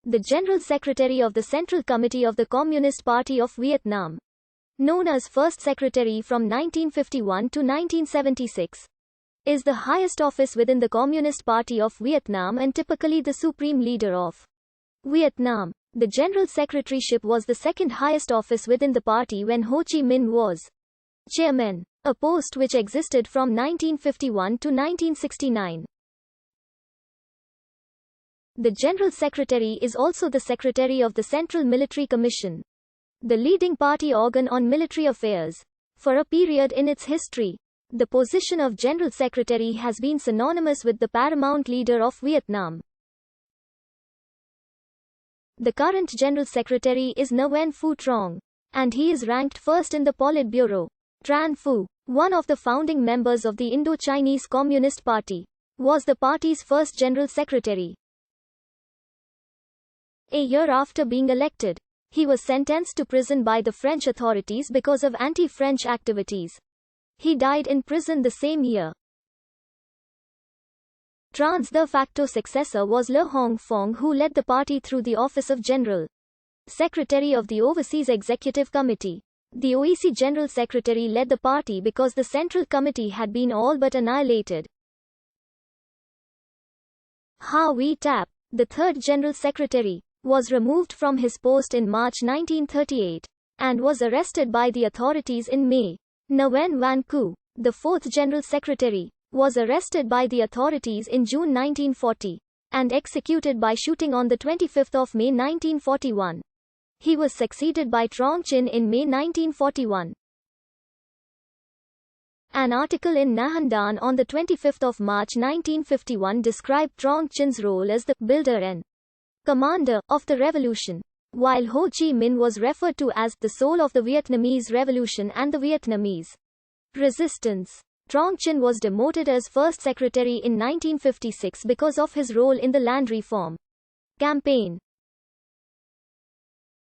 the General Secretary of the Central Committee of the Communist Party of Vietnam. Known as First Secretary from 1951 to 1976. Is the highest office within the Communist Party of Vietnam and typically the supreme leader of Vietnam. The General Secretaryship was the second highest office within the party when Ho Chi Minh was chairman, a post which existed from 1951 to 1969. The General Secretary is also the Secretary of the Central Military Commission, the leading party organ on military affairs. For a period in its history, the position of General Secretary has been synonymous with the paramount leader of Vietnam. The current General Secretary is Nguyen Phu Trong, and he is ranked first in the Politburo. Tran Phu, one of the founding members of the Indo-Chinese Communist Party, was the party's first General Secretary. A year after being elected, he was sentenced to prison by the French authorities because of anti-French activities. He died in prison the same year. Tran's de facto successor was Le Hong Phong, who led the party through the office of General Secretary of the Overseas Executive Committee. The OEC General Secretary led the party because the Central Committee had been all but annihilated. Ha Wee Tap, the third General Secretary, was removed from his post in March 1938, and was arrested by the authorities in May. Nguyen Van Cu, the fourth General Secretary, was arrested by the authorities in June 1940, and executed by shooting on the 25th of May 1941. He was succeeded by Trong Chin in May 1941. An article in Nhan Dan on the 25th of March 1951 described Trong Chin's role as the builder and commander of the revolution, while Ho Chi Minh was referred to as the soul of the Vietnamese Revolution and the Vietnamese resistance. Trong Chin was demoted as First Secretary in 1956 because of his role in the land reform campaign.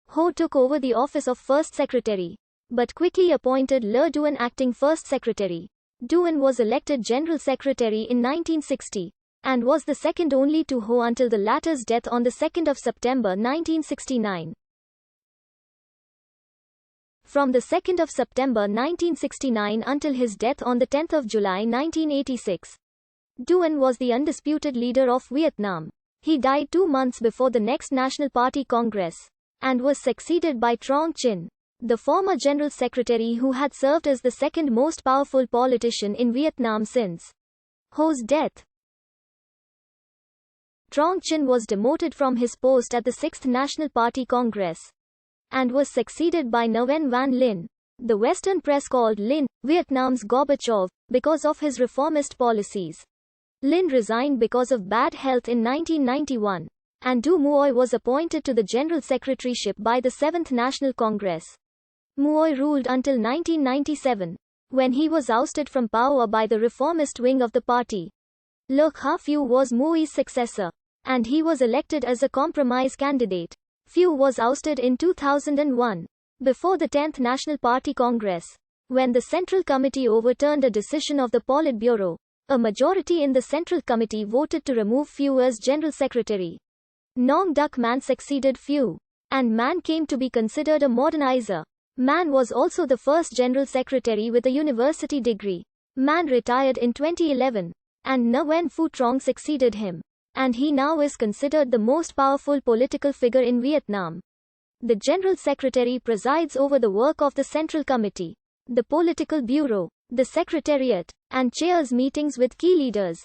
Ho took over the office of First Secretary, but quickly appointed Le Duan acting First Secretary. Duan was elected General Secretary in 1960, and was the second only to Ho until the latter's death on the 2nd of September 1969. From the 2nd of September 1969 until his death on the 10th of July 1986, Duan was the undisputed leader of Vietnam. He died 2 months before the next National Party Congress, and was succeeded by Trong Chin, the former General Secretary who had served as the second most powerful politician in Vietnam since Ho's death. Trong Chin was demoted from his post at the 6th National Party Congress, and was succeeded by Nguyen Van Linh. The Western press called Linh Vietnam's Gorbachev because of his reformist policies. Linh resigned because of bad health in 1991, and Du Muoi was appointed to the General Secretaryship by the 7th National Congress. Muoi ruled until 1997, when he was ousted from power by the reformist wing of the party. Le Ha Phu was Muoi's successor, and he was elected as a compromise candidate. Phu was ousted in 2001, before the 10th National Party Congress, when the Central Committee overturned a decision of the Politburo. A majority in the Central Committee voted to remove Phu as General Secretary. Nong Duc Man succeeded Phu, and Man came to be considered a modernizer. Man was also the first General Secretary with a university degree. Man retired in 2011, and Nguyen Phu Trong succeeded him, and he now is considered the most powerful political figure in Vietnam. The General Secretary presides over the work of the Central Committee, the Political Bureau, the Secretariat, and chairs meetings with key leaders.